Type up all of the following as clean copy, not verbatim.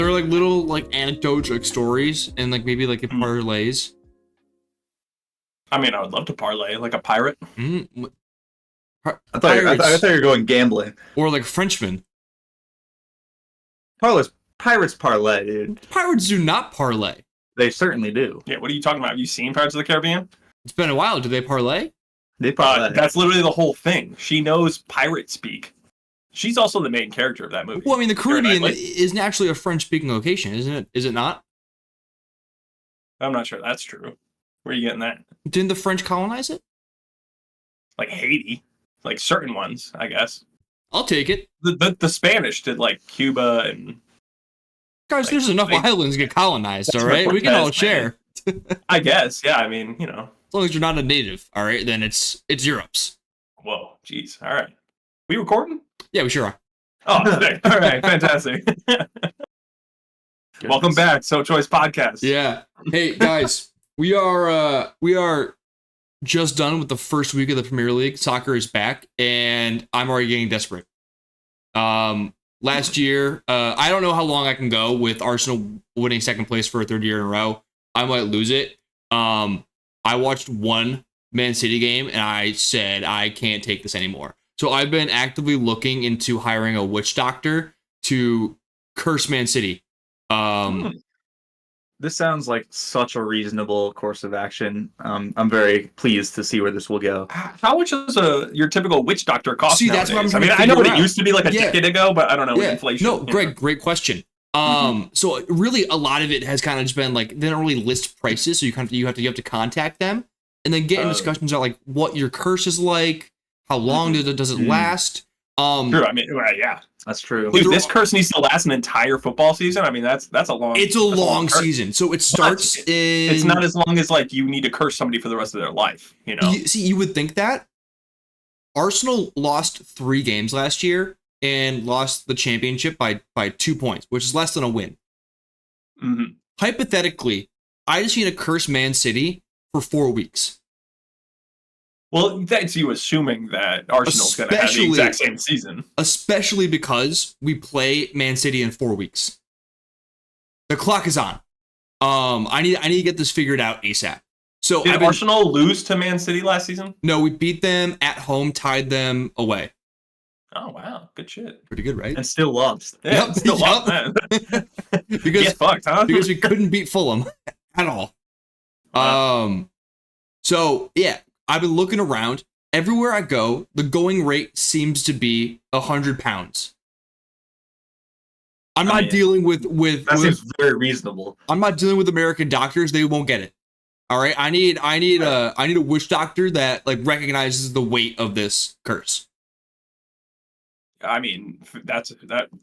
there like little like anecdotes, like stories, and like maybe like parlays? I mean, I would love to parlay like a pirate. I thought you were going gambling. Or like Frenchman. Pirates parlay, dude. Pirates do not parlay. They certainly do. Yeah, what are you talking about? Have you seen Pirates of the Caribbean? It's been a while. Do they parlay? They parlay. That's literally the whole thing. She knows pirate speak. She's also the main character of that movie. Well, I mean, the Caribbean is naturally a French-speaking location, isn't it? Is it not? I'm not sure that's true. Where are you getting that? Didn't the French colonize it? Like Haiti. Like certain ones, I guess. I'll take it. The Spanish did like Cuba and... Guys, like, there's enough islands to get colonized, all right? We can all share. I guess, yeah, I mean, you know. As long as you're not a native, all right, then it's Europe's. Whoa, jeez, all right. We recording? Yeah, we sure are. Oh, all right, fantastic. Welcome back, sochoicepodcast. Yeah. Hey, guys, we are just done with the first week of the Premier League. Soccer is back, and I'm already getting desperate. Last year, I don't know how long I can go with Arsenal winning second place for a third year in a row. I might lose it. I watched one Man City game, and I said, I can't take this anymore. So I've been actively looking into hiring a witch doctor to curse Man City. This sounds like such a reasonable course of action. I'm very pleased to see where this will go. How much does your typical witch doctor cost nowadays? That's what I'm trying to I know what figure it used to be like a decade ago, but I don't know with inflation. No, Greg, great question. So really a lot of it has kind of just been like, they don't really list prices, so you have to contact them and then get in discussions about like what your curse is like, how long does it last. True, I mean, yeah. That's true. Dude, this curse needs to last an entire football season. I mean, that's a long. It's a long season, so it starts in. It's not as long as like you need to curse somebody for the rest of their life. You know. You would think that. Arsenal lost 3 games last year and lost the championship by 2 points, which is less than a win. Mm-hmm. Hypothetically, I just need to curse Man City for 4 weeks. Well, that's you assuming that Arsenal's going to have the exact same season. Especially because we play Man City in 4 weeks. The clock is on. I need to get this figured out ASAP. So did Arsenal lose to Man City last season? No, we beat them at home, tied them away. Oh wow, good shit. Pretty good, right? And still lost. Yeah, yep, still lost, man. Because fucked, huh? Because we couldn't beat Fulham at all. Wow. So yeah. I've been looking around. Everywhere I go, the going rate seems to be £100. I'm not dealing with that seems very reasonable. I'm not dealing with American doctors. They won't get it. All right. I need a witch doctor that like recognizes the weight of this curse. I mean, that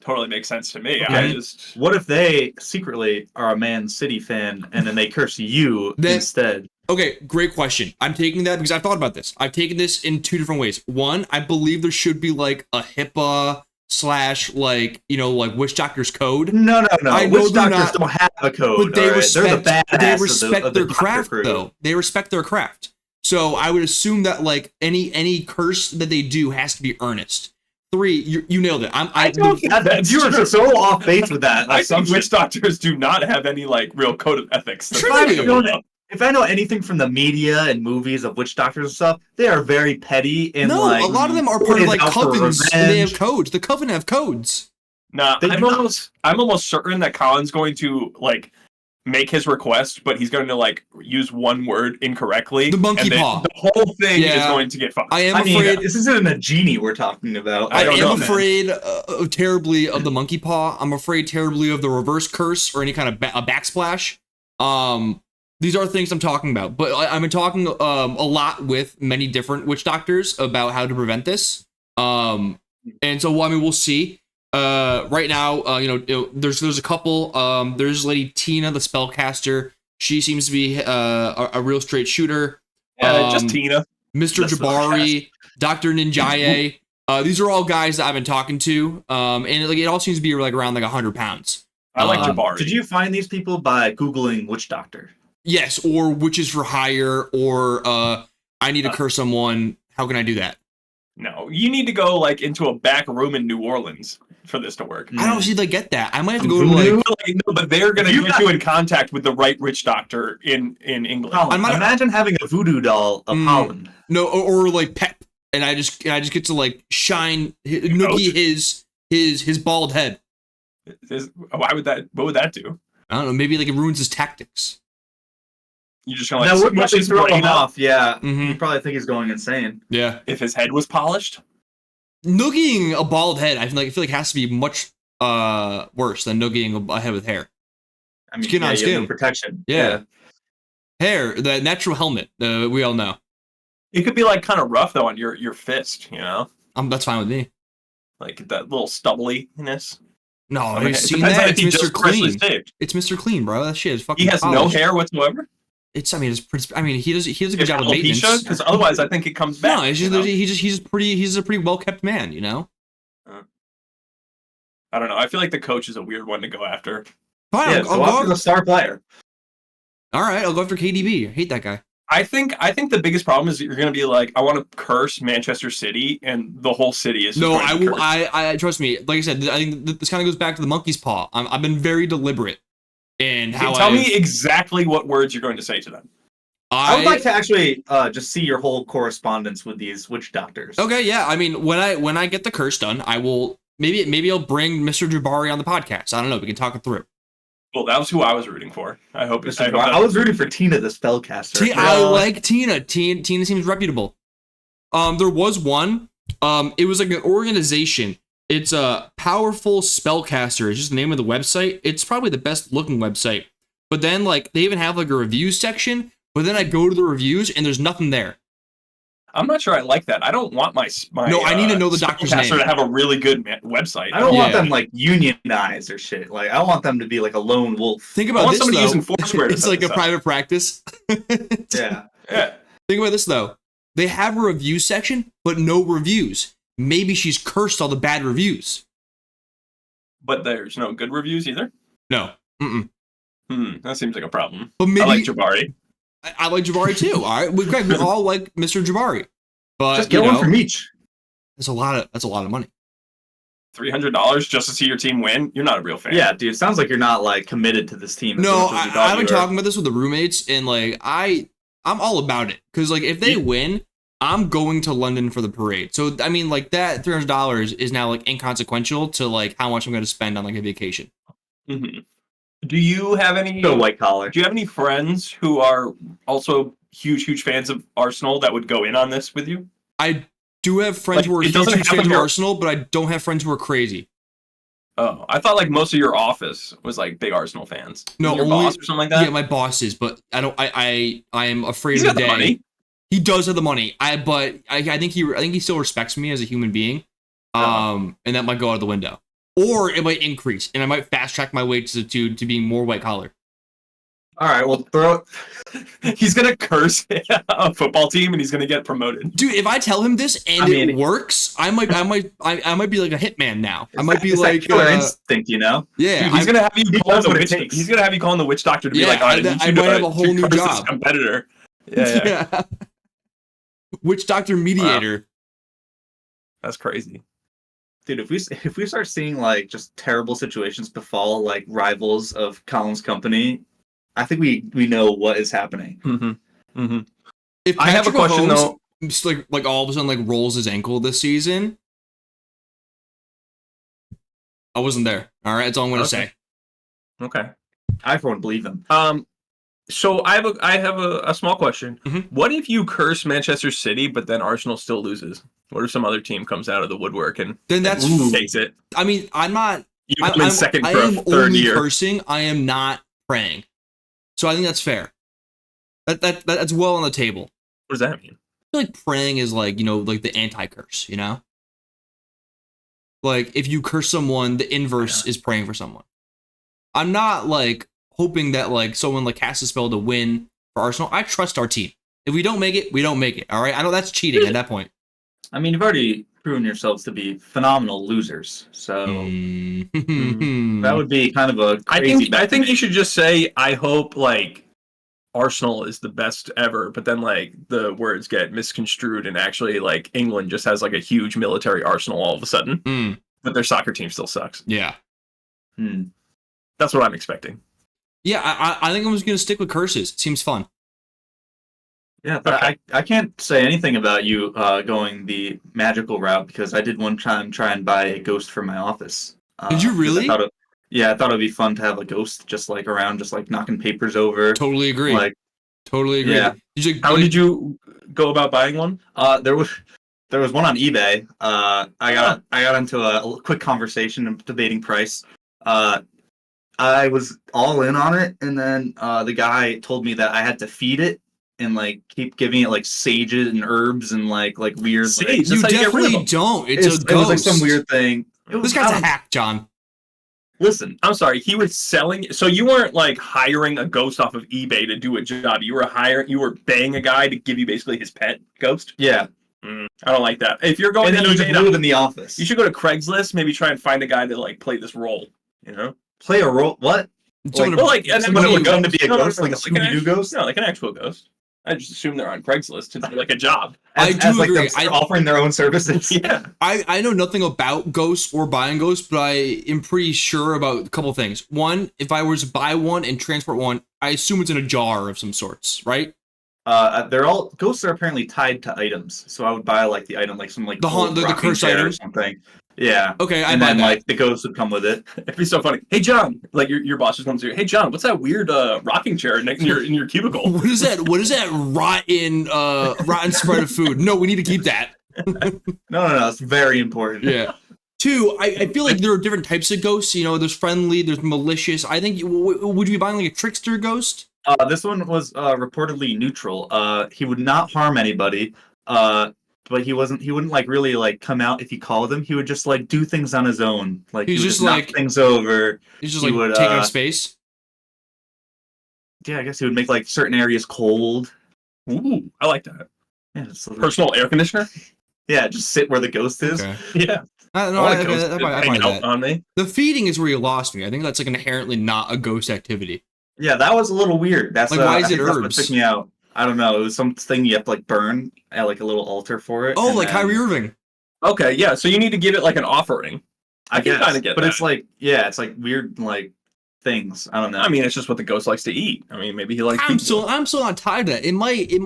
totally makes sense to me. Okay. What if they secretly are a Man City fan and then they curse you instead? Okay, great question. I'm taking that because I've thought about this. I've taken this in 2 different ways. One, I believe there should be like a HIPAA / like, you know, like witch doctor's code. No. Witch doctors don't have a code. But they respect their craft, crew. though. They respect their craft. So I would assume that like any curse that they do has to be earnest. 3, you nailed it. You were so off base with that. I think witch doctors do not have any like real code of ethics. If I know anything from the media and movies of witch doctors and stuff, they are very petty and a lot of them are part of like covens and they have codes. The coven have codes. Nah, I'm almost certain that Colin's going to like make his request, but he's going to like use one word incorrectly. The monkey paw. The whole thing is going to get fucked. I am afraid this isn't a genie we're talking about. I am afraid terribly of the monkey paw. I'm afraid terribly of the reverse curse or any kind of a backsplash. These are things I'm talking about, but I've been talking a lot with many different witch doctors about how to prevent this. And so, I mean, we'll see. Right now, there's a couple. There's lady Tina, the spellcaster. She seems to be a real straight shooter. Just Tina. Mr. Jabari, Dr. Ninjaye. These are all guys that I've been talking to. And like it all seems to be like around like £100. I like Jabari. Did you find these people by Googling witch doctor? Yes, or witches for hire, or I need to curse someone. How can I do that? No, you need to go like into a back room in New Orleans for this to work. I don't see like get that. I might have to go to Voodoo? like. No, but they're gonna get you in contact with the right witch doctor in England. Colin, imagine having a voodoo doll of Holland. No, or like Pep, and I just get to like shine Noogie his bald head. Why would that? What would that do? I don't know. Maybe like it ruins his tactics. You just gonna like That would smush probably his throw brain him up off. Yeah, Mhm. you probably think he's going insane. Yeah, if his head was polished. noogieing a bald head, I feel like has to be much worse than noogieing a head with hair. I mean, Skin on you have skin. no protection. Yeah. Hair, the natural helmet. We all know. It could be like kind of rough though on your fist, you know, That's fine with me. like that little stubbliness. No, I have mean, you it seen depends on that? if It's he Mr. just freshly Clean. shaved. It's Mr. Clean, bro. That shit is fucking. He has polished. no hair whatsoever. It's he does a good job of maintenance. Because otherwise, I think it comes back. No, it's just, he's a pretty well kept man, you know. I don't know. I feel like the coach is a weird one to go after. Fine, Yeah, I'll so go after after, the star player. all right, I'll go after KDB. I hate that guy. I think the biggest problem is that you're going to be like, I want to curse Manchester City, and the whole city is. Just No, going I to will. curse. I trust me. Like I said, I think this kind of goes back to the monkey's paw. I've been very deliberate in how Tell me exactly what words you're going to say to them. I would like to actually just see your whole correspondence with these witch doctors. Okay, yeah. I mean, when I get the curse done, I will maybe I'll bring Mr. Jabari on the podcast. I don't know. We can talk it through. Well, that was who I was rooting for. I hope it's. I was rooting for Tina, the spellcaster. I like Tina. Tina seems reputable. There was one. It was like an organization. It's a Powerful Spellcaster. It's just the name of the website. It's probably the best looking website. But then like they even have like a reviews section. But then I go to the reviews and there's nothing there. I'm not sure I like that. I don't want my No, I need to know the doctor's name. to have a really good website. I don't want them like unionized or shit. Like I want them to be like a lone wolf. Think I about want this somebody though. using Foursquare to It's set like this a up. private practice. Yeah. Yeah. Think about this though. They have a review section, but no reviews. Maybe she's cursed all the bad reviews. But there's no good reviews either. No. Mm-mm. That seems like a problem. But maybe I like Jabari. I like Jabari too. All right, we all like Mr. Jabari, but Just get one from each. That's a lot of money. $300 just to see your team win. You're not a real fan. Yeah, dude. It sounds like you're not like committed to this team. as No, much as we thought I've been you were. talking about this with the roommates, and like I'm all about it because like if they win, I'm going to London for the parade. So I mean, like that $300 is now like inconsequential to like how much I'm going to spend on like a vacation. Mm-hmm. Do you have any? Go white collar. Do you have any friends who are also huge fans of Arsenal that would go in on this with you? I do have friends Like, who are it huge doesn't have fans to of be- Arsenal, but I don't have friends who are crazy. Oh, I thought like most of your office was like big Arsenal fans. No, your only- boss or something like that. Yeah, my boss is, but I don't. I am afraid He's of got the the day. money. He does have the money. I think he still respects me as a human being. And that might go out the window, or it might increase, and I might fast track my way to being more white collar. All right, well, throw. He's gonna curse a football team and he's gonna get promoted. Dude, if I tell him this and it works, I might be like a hitman now. I might be It's like that killer instinct, you know? yeah. Dude, he's gonna have you calling knows the what it witch. takes. He's gonna have you calling the witch doctor to be Yeah, like, I need you might to- have a whole to new curse this job. competitor. Yeah. Witch doctor mediator. That's crazy. Dude, if we start seeing like just terrible situations befall like rivals of Colin's company, I think we know what is happening. Mm-hmm. Mm-hmm. If I have a Patrick question Mahomes though. just like all of a sudden like rolls his ankle this season, I wasn't there. All right, that's all I'm gonna say. Okay. I for one believe them. So I have a small question. Mhm. What if you curse Manchester City, but then Arsenal still loses? What if some other team comes out of the woodwork and Then that's. takes it? I mean, I'm not. You come in second I for a am third only year. cursing. I am not praying. So I think that's fair. That's well on the table. What does that mean? I feel like praying is like, like the anti-curse, Like if you curse someone, the inverse is praying for someone. I'm not like hoping that like someone like casts a spell to win for Arsenal. I trust our team. If we don't make it, we don't make it. All right. I know that's cheating at that point. I mean, you've already proven yourselves to be phenomenal losers, so that would be kind of a crazy. I think you should just say, I hope like Arsenal is the best ever, but then like the words get misconstrued and actually like England just has like a huge military arsenal all of a sudden, but their soccer team still sucks. Yeah. That's what I'm expecting. Yeah, I think I'm just gonna stick with curses. It seems fun. Yeah, but Okay. I can't say anything about you going the magical route because I did one time try and buy a ghost for my office. Did you 'cause really? I thought it'd be fun to have a ghost just like around, just like knocking papers over. Totally agree. Like, totally agree. yeah. How did you go about buying one? There was one on eBay. I got into a quick conversation and debating price. I was all in on it, and then the guy told me that I had to feed it and like keep giving it like sages and herbs and like weird. Sage? You That's how you get rid of definitely them. don't. It's a It was ghost. like some weird thing. This guy's a hack, John. Listen, I'm sorry, he was selling. So you weren't like hiring a ghost off of eBay to do a job. You were paying a guy to give you basically his pet ghost. yeah. I don't like that. If you're going And then to we just eBay, live in the office. you should go to Craigslist. Maybe try and find a guy to like play this role. You know, play a role. What? Someone well, like an somebody actual would come ghost. to be a ghost, like a Scooby-Doo ghost? No, like an actual ghost. I just assume they're on Craigslist to do like a job. I do as, like, agree. them offering their own services. Yeah. I know nothing about ghosts or buying ghosts, but I am pretty sure about a couple things. One, if I was to buy one and transport one, I assume it's in a jar of some sorts, right? They're all ghosts are apparently tied to items, so I would buy like the item, like some like The old the rocking cursed chair or item? something. Yeah. Okay, I And buy then that. like the ghost would come with it. It'd be so funny. Hey John, like your boss just comes to you. Hey John, what's that weird rocking chair in your cubicle? What is that? What is that rotten spread of food? No, we need to keep that. No, it's very important. Yeah. Two, I feel like there are different types of ghosts. You know, there's friendly, there's malicious. I think would you be buying like a trickster ghost? This one was reportedly neutral. He would not harm anybody. But he wouldn't like really like come out if you called him. He would just like do things on his own. Like He's he would just, knock like- things over. He's just He like would, taking up space. Yeah, I guess he would make like certain areas cold. Ooh, I like that. Yeah, just, Personal air conditioner. yeah, just sit where the ghost is. Okay. Yeah. No, I I like ghosts buy hanging out that. on me. The feeding is where you lost me. I think that's like inherently not a ghost activity. Yeah, that was a little weird. That's Like, why is I think it that's what herbs? took me out. I don't know. It was something you have to like burn at like a little altar for it. Oh, and like then- Kyrie Irving. Okay, yeah. So you need to give it like an offering. I can guess, kinda get but that. it's like it's like weird like things. I don't know. I mean, it's just what the ghost likes to eat. I mean, maybe he likes. I'm pizza. still not tied to that. It might, you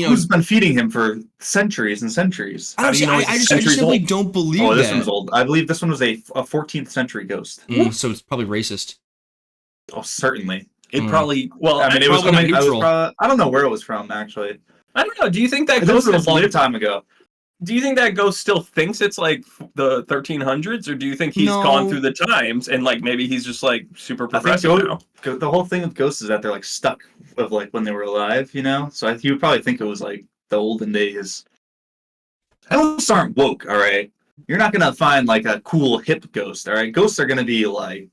know. who's been feeding him for centuries and centuries? I don't do you see, know I it's just centuries simply old? don't believe Oh, this that. one's old. I believe this one was a 14th century ghost. So it's probably racist. Oh, certainly. It probably. Well, I mean, it was probably not coming. neutral. I don't know where it was from actually. I don't know. Do you think that This ghost was is a long time ago. Do you think that ghost still thinks it's like the 1300s, or do you think he's No. gone through the times and like maybe he's just like super I think progressive now? the whole thing with ghosts is that they're like stuck with like when they were alive, you know. So you would probably think it was like the olden days. Ghosts aren't woke, all right. You're not gonna find like a cool hip ghost, all right. Ghosts are gonna be like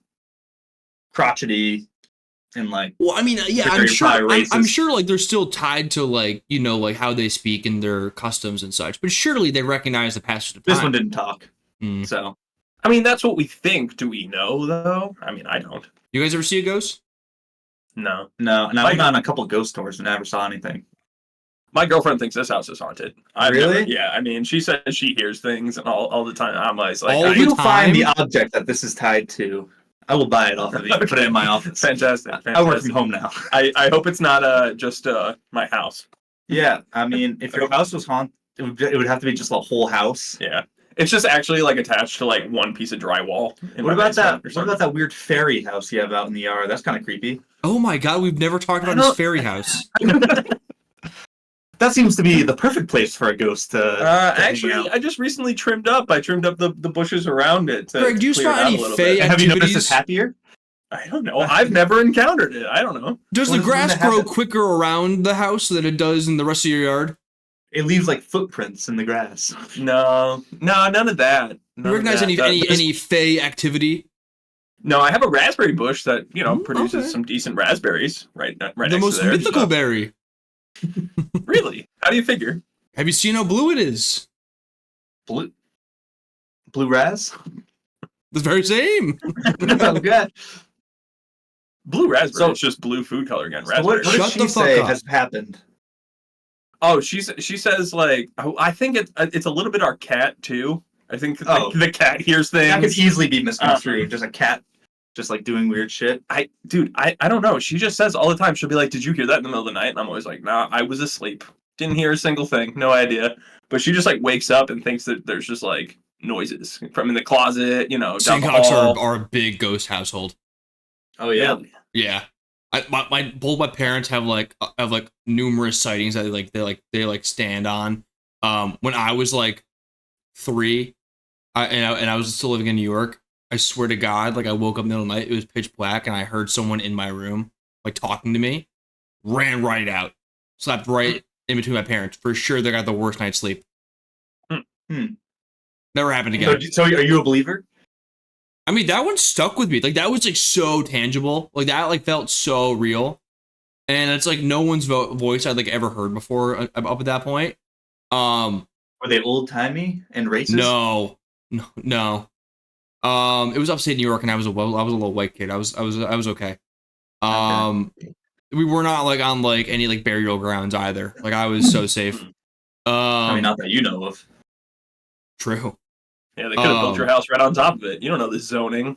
crotchety and like. Well, I mean, yeah, Very I'm sure. probably I'm racist. sure, like they're still tied to like like how they speak and their customs and such. But surely they recognize the passage of time. This one didn't talk, Mm. so I mean, that's what we think. Do we know though? I mean, I don't. You guys ever see a ghost? No. no. And I Like- went on a couple ghost tours and never saw anything. My girlfriend thinks this house is haunted. Really? Yeah. I mean, she says she hears things and all the time. I'm always like, All If the you find the time? object that this is tied to, I will buy it off of you. and Put it in my office. fantastic. I work from home now. I hope it's not just my house. Yeah, I mean, if your house was haunted, it would have to be just a whole house. Yeah. It's just actually like attached to like one piece of drywall. in What my about that? basement or What something. about that weird fairy house you have out in the yard? That's kind of creepy. Oh my god, we've never talked about I his don't- fairy house. That seems to be the perfect place for a ghost to. to hang Actually, out. I just recently trimmed up. I trimmed up the bushes around it. To Greg, do you clear it spot out a any little fey bit. Have you noticed activities? it's happier? I don't know. I've never encountered it. I don't know. Does the When- when grass that grow happens- quicker around the house than it does in the rest of your yard? It leaves like footprints in the grass. No, none of that. Do None you of recognize that. any fey activity? No, I have a raspberry bush that produces okay. some decent raspberries right The next most to there. mythical so- berry. Really? How do you figure? Have you seen how blue it is? Blue raz. The very same. Oh god. Blue raspberry. So- It's just blue food color again. So Raspberry. what does Shut she the fuck say up. has happened? Oh, she says like, I think it's a little bit our cat too. I think the cat hears things. That could easily be misconstrued. Just a cat, just like doing weird shit. I don't know. She just says all the time. She'll be like, "Did you hear that in the middle of the night?" And I'm always like, "Nah, I was asleep. Didn't hear a single thing. No idea." But she just like wakes up and thinks that there's just like noises from in the closet, down the Seahawks hall. are a big ghost household. Oh yeah. Really? Yeah. Both my parents have numerous sightings that they stand on. When I was like 3, I was still living in New York. I swear to God, like I woke up in the middle of the night, it was pitch black, and I heard someone in my room like talking to me. Ran right out, slept right in between my parents. For sure, they got the worst night's sleep. Never happened again. So are you a believer? I mean, that one stuck with me. Like that was like so tangible. Like that like felt so real, and it's like no one's voice I'd like ever heard before up at that point. Were they old timey and racist? No. It was upstate New York, and I was a little white kid. I was okay. We were not like on like any like burial grounds either. Like I was so safe. I mean, not that you know of. True. Yeah, they could have built your house right on top of it. You don't know the zoning.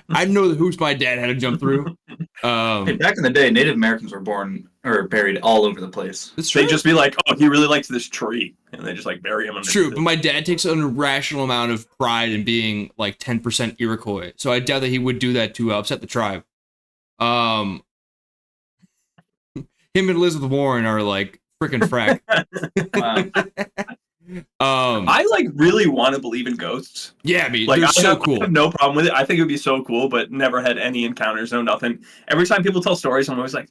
I know the hoops my dad had to jump through. Hey, back in the day, Native Americans were born or buried all over the place. It's true. They'd just be like, "Oh, he really likes this tree," and they just like bury him. It's true, but my dad takes an irrational amount of pride in being like 10% Iroquois, so I doubt that he would do that to upset the tribe. Him and Elizabeth Warren are like freaking frack. I like really want to believe in ghosts. Yeah, I mean, Like, they're so I cool. have no problem with it. I think it would be so cool, but never had any encounters, no nothing. Every time people tell stories, I'm always like,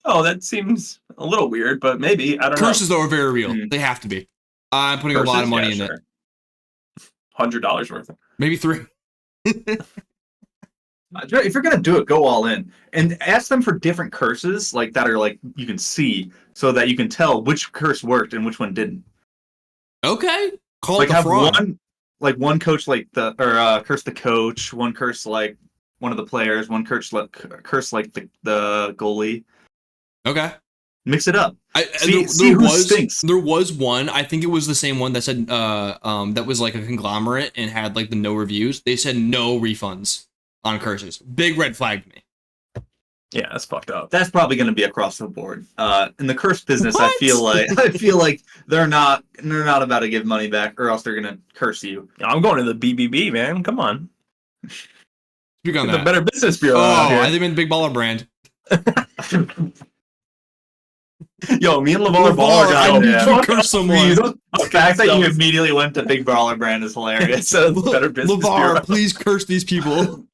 "Oh, that seems a little weird, but maybe I don't know." Curses though are very real. They have to be. I'm putting a lot of money in it. $100 worth. Maybe 3. If you're gonna do it, go all in and ask them for different curses, like that are like you can see, so that you can tell which curse worked and which one didn't. Okay. Call Like it the have fraud. one coach like curse the coach, one curse like one of the players, one curse like the goalie. Okay. Mix it up. See there who stinks. There was one. I think it was the same one that said that was like a conglomerate and had like the no reviews. They said no refunds on curses. Big red flag to me. Yeah, that's fucked up. That's probably going to be across the board. In the curse business, What? I feel like they're not about to give money back, or else they're going to curse you. I'm going to the BBB, man. Come on. Speak on The that. Better Business Bureau. Oh, out I here. think in Big Baller Brand. Yo, me and LeVar Ball are I going need to to curse someone. The fact that you immediately went to Big Brawler Brand is hilarious. Better Business Bureau. LeVar, please curse these people.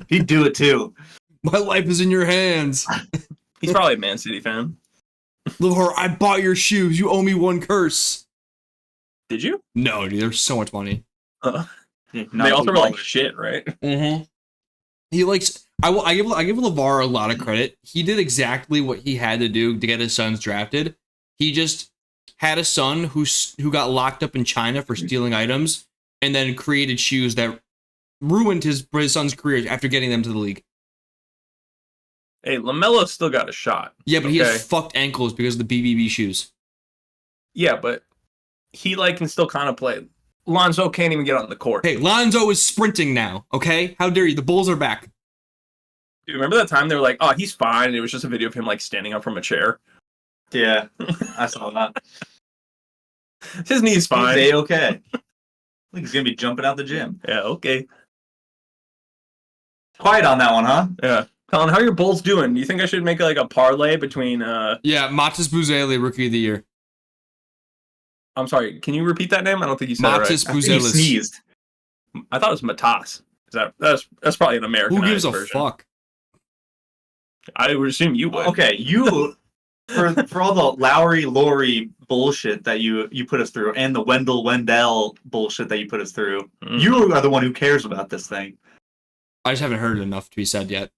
He'd do it too. My life is in your hands. He's probably a Man City fan. LeVar, I bought your shoes. You owe me 1 curse. Did you? No, dude, there's so much money. They also were like shit, right? Mm-hmm. He likes. I give LeVar a lot of credit. He did exactly what he had to do to get his sons drafted. He just had a son who got locked up in China for stealing items, and then created shoes that ruined his son's career after getting them to the league. Hey, LaMelo still got a shot. Yeah, but he has fucked ankles because of the BBB shoes. Yeah, but he like can still kind of play. Lonzo can't even get on the court. Hey, Lonzo is sprinting now. Okay, how dare you? The Bulls are back. Dude, remember that time they were like, "Oh, he's fine." And it was just a video of him like standing up from a chair. Yeah, I saw that. His knee's fine. He's A-okay. I think he's gonna be jumping out the gym. Yeah, okay. Quiet on that one, huh? Yeah. Colin, how are your Bulls doing? Do you think I should make like a parlay between Yeah, Matas Buzelis, Rookie of the Year. I'm sorry, can you repeat that name? I don't think you said Matas it right. He Buzelis. sneezed. I thought it was Matas. That's probably an American Who gives a version. fuck? I would assume you would. Okay, you for all the Lowry bullshit that you put us through, and the Wendell bullshit that you put us through. Mm. You are the one who cares about this thing. I just haven't heard it enough to be said yet.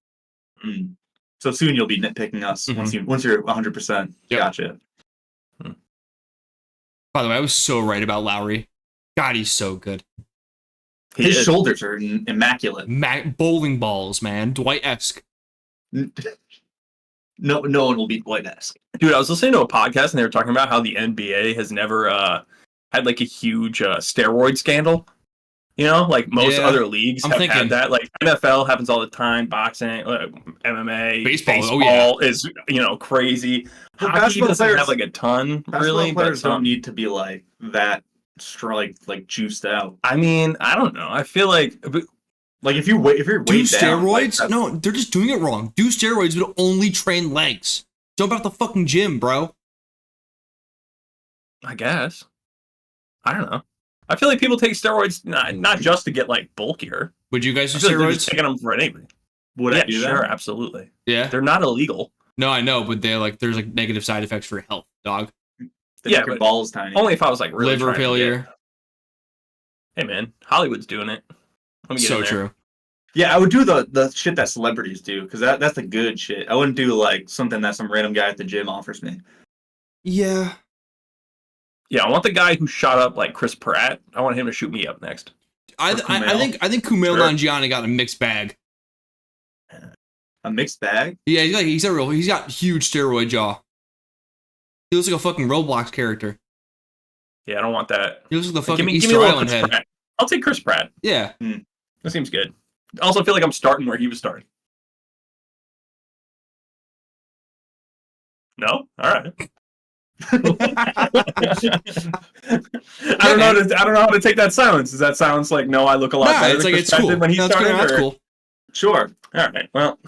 Mm. So soon you'll be nitpicking us Mhm. once you're 100%. Yep. Gotcha. By the way, I was so right about Lowry. God, he's so good. His shoulders are immaculate. Bowling balls, man. Dwight-esque. No one will beat Dwight-esque. Dude, I was listening to a podcast and they were talking about how the NBA has never had like a huge steroid scandal. You know, like most other leagues have had that. Like NFL happens all the time. Boxing, MMA, baseball is crazy. Hockey doesn't have like a ton really. Players don't need to be like that strong, like juiced out. I mean, I don't know. I feel like if you're weighed down, steroids? No, they're just doing it wrong. Do steroids, but only train legs. Jump out the fucking gym, bro. I guess. I don't know. I feel like people take steroids not just to get like bulkier. Would you guys do steroids? Like taking them for anything. Would I do that? Sure, absolutely. Yeah, they're not illegal. No, I know, but they're like there's like negative side effects for health, dog. They make your balls tiny. Only if I was like really liver failure. Hey man, Hollywood's doing it. Let me get so true. Yeah, I would do the shit that celebrities do because that's the good shit. I wouldn't do like something that some random guy at the gym offers me. Yeah. Yeah, I want the guy who shot up like Chris Pratt. I want him to shoot me up next. I think Kumail Nanjiani got a mixed bag. A mixed bag? Yeah, he's got huge steroid jaw. He looks like a fucking Roblox character. Yeah, I don't want that. He looks like the fucking Easter Island head. Pratt. I'll take Chris Pratt. Yeah. That seems good. I also feel like I'm starting where he was starting. No? All right. I don't know how to take that silence. Is that silence like no? I look a lot better. It's like it's cool. When he started, that's cool. Sure. All right. Well,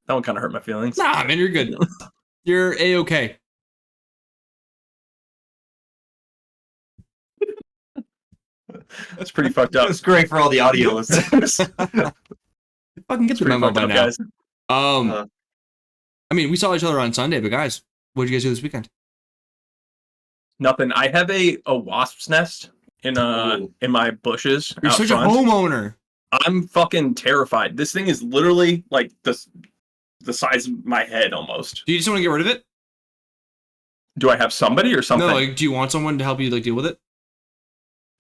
that one kind of hurt my feelings. Nah, man, you're good. You're a-okay. That's pretty fucked up. It's great for all the audio listeners. Fucking get the memo by now. Guys. I mean, we saw each other on Sunday, but guys, what did you guys do this weekend? Nothing. I have a wasp's nest in my bushes. You're such a homeowner. I'm fucking terrified. This thing is literally like the size of my head almost. Do you just want to get rid of it? Do I have somebody or something? No, like, do you want someone to help you like deal with it?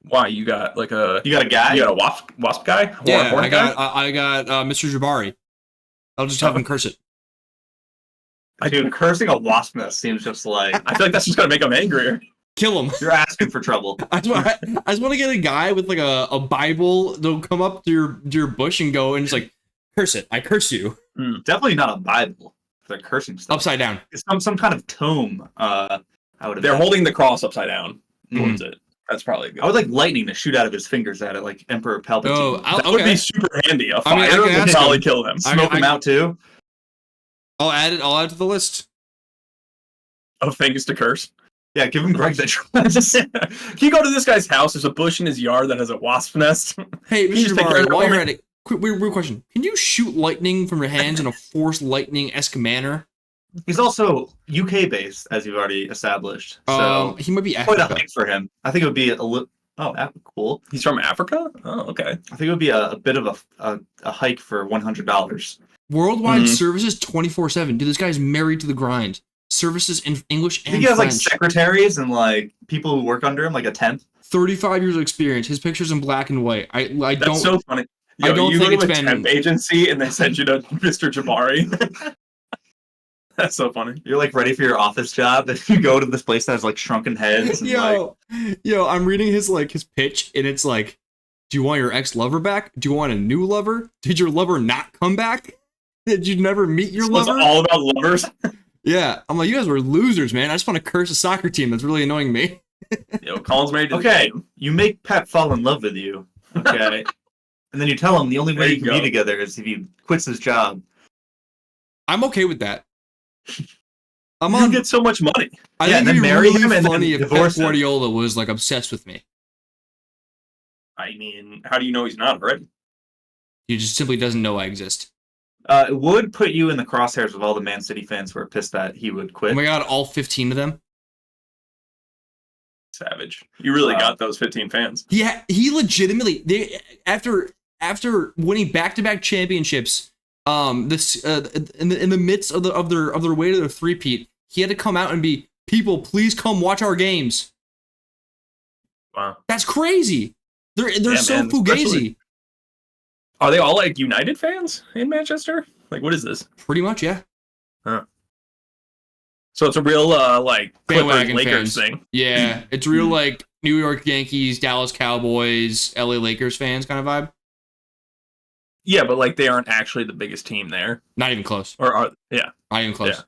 Why you got a guy? You got a wasp guy? Yeah, I got Mr. Jabari. I'll just have him curse it. Dude, cursing a wasp nest seems just like I feel like that's just gonna make him angrier. Kill him. You're asking for trouble. I just want to get a guy with like a Bible that'll come up to your bush and go and just like curse it. I curse you. Definitely not a Bible. They're cursing stuff. Upside down. It's some kind of tome. They're holding the cross upside down towards it. That's probably good. I would like lightning to shoot out of his fingers at it, like Emperor Palpatine. Oh, that would be super handy. A fire would probably kill them. Smoke them out too. I'll add it to the list of things to curse. Yeah, give him Greg the Can you go to this guy's house? There's a bush in his yard that has a wasp nest. Hey, Mr. Jabari, while you're at it, quick, weird question. Can you shoot lightning from your hands in a force lightning-esque manner? He's also UK based, as you've already established. So he might be quite a hike for him. I think it would be a little. Oh, cool. He's from Africa. Oh, okay. I think it would be a bit of a hike for $100. Worldwide services 24/7. Dude, this guy's married to the grind. Services in English and French. He has like secretaries and like people who work under him, like a temp. 35 years of experience. His picture's in black and white. That's so funny. Yo, I don't you think go it's to a been temp agency and they send you to Mr. Jabari. That's so funny. You're like ready for your office job, and you go to this place that has like shrunken heads. And, yo, I'm reading his pitch, and it's like, do you want your ex-lover back? Do you want a new lover? Did your lover not come back? Did you never meet your lover? It's all about lovers. Yeah, I'm like, you guys were losers, man. I just want to curse a soccer team that's really annoying me. Yo, Colin's married to the team. You make Pat fall in love with you. Okay. And then you tell him the only way you can be together is if he quits his job. I'm okay with that. You get so much money. I think it'd be really funny if Pep Guardiola was like obsessed with me. I mean, how do you know he's not already? He just simply doesn't know I exist. It would put you in the crosshairs of all the Man City fans who are pissed that he would quit. Oh my god, all 15 of them? Savage. You really got those 15 fans. Yeah, he legitimately after winning back-to-back championships, in the midst of their way to their three-peat, he had to come out and be, people, please come watch our games. Wow. That's crazy. They're so man, fugazi. especially- Are they all like United fans in Manchester? Like, what is this? Pretty much, yeah. So it's a real like Clippers Bandwagon Lakers fans. thing. Yeah, it's real like New York Yankees, Dallas Cowboys, LA Lakers fans kind of vibe. Yeah, but like they aren't actually the biggest team there, Not even close. or are yeah? Not even close. Yeah.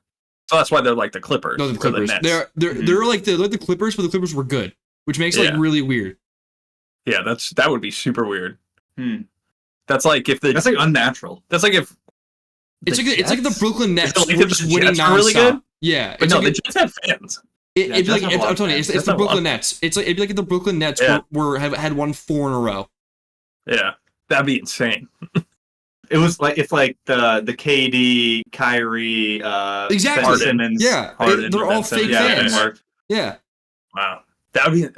So that's why they're like the Clippers. No, the or Clippers. Nets. They're like the Clippers, but the Clippers were good, which makes it like Yeah. really weird. Yeah, that would be super weird. Hmm. That's like if the That's like unnatural. that's like if It's like the Jets? Brooklyn Nets like were if just the winning Jets are really nonstop. good? Yeah, but it's no, like the Jets have fans. it'd be Jets like have a lot I'm of telling you, fans. it's Jets the have a lot Brooklyn of Nets. It'd be like if the Brooklyn Nets Yeah. had won 4 in a row. Yeah, that'd be insane. It was like if like the KD, Kyrie, Exactly. Ben Simmons, Yeah, Harden, they're all Ben fake Simmons. yeah, fans. and worked. Yeah, Wow, that would be.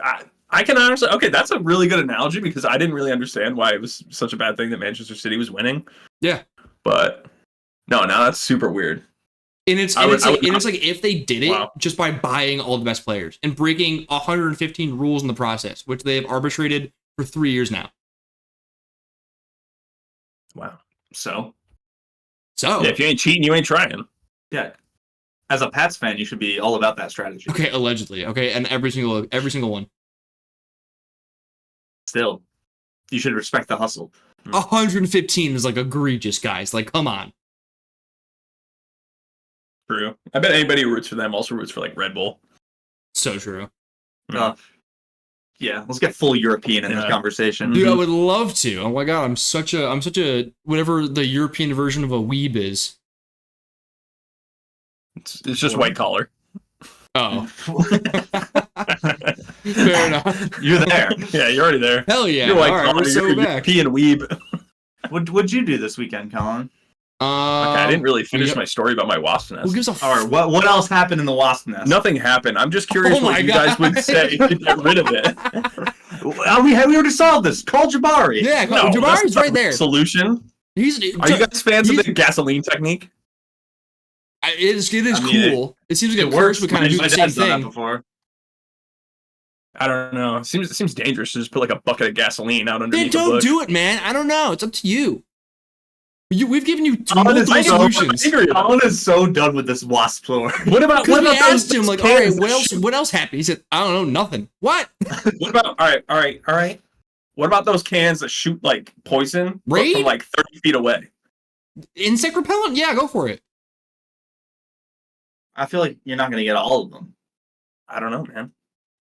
I can honestly. Okay, that's a really good analogy because I didn't really understand why it was such a bad thing that Manchester City was winning. yeah. But no, now that's super weird. And it's I would- it's like if they did it Wow. just by buying all the best players and breaking 115 rules in the process, which they have arbitrated for 3 years now. Wow. So So Yeah, if you ain't cheating, you ain't trying. yeah, as a Pats fan, you should be all about that strategy. okay, allegedly, okay, and every single one. Still, you should respect the hustle. 115 is like egregious, guys. Like, come on. True. I bet anybody who roots for them also roots for like Red Bull. So true. Yeah, let's get full European in this Yeah. conversation. Dude, I would love to. Oh my god, I'm such a whatever the European version of a weeb is. It's just white collar. Oh. Fair enough. You're there. Yeah, you're already there. Hell yeah. You're white All right, collar. we're so You're back. European weeb. What'd you do this weekend, Colin? Okay, I didn't really finish yep. my story about my wasp nest. Who gives a All right, what else happened in the wasp nest? Nothing happened. I'm just curious Oh my what you guys God. would say to get rid of it. We already solved this. Call Jabari. Yeah, No, Jabari's that's not right there. Solution. He's Are you guys fans of the gasoline technique? It is I mean, cool. It seems like It a curse works. would kind of do My the same dad's done that thing. before. I don't know. It seems dangerous to just put like a bucket of gasoline out Then underneath the don't bush. do it, man. I don't know. It's up to you. We've given you Colin is multiple so solutions. angry about Colin is so done with this wasp lore. What about Because we those asked him, like, all right, cans that what else? shoot- What else happened? He said, I don't know, nothing. What? What about all right? What about those cans that shoot like poison but Raid? from like 30 feet away? Insect repellent? Yeah, go for it. I feel like you're not going to get all of them. I don't know, man.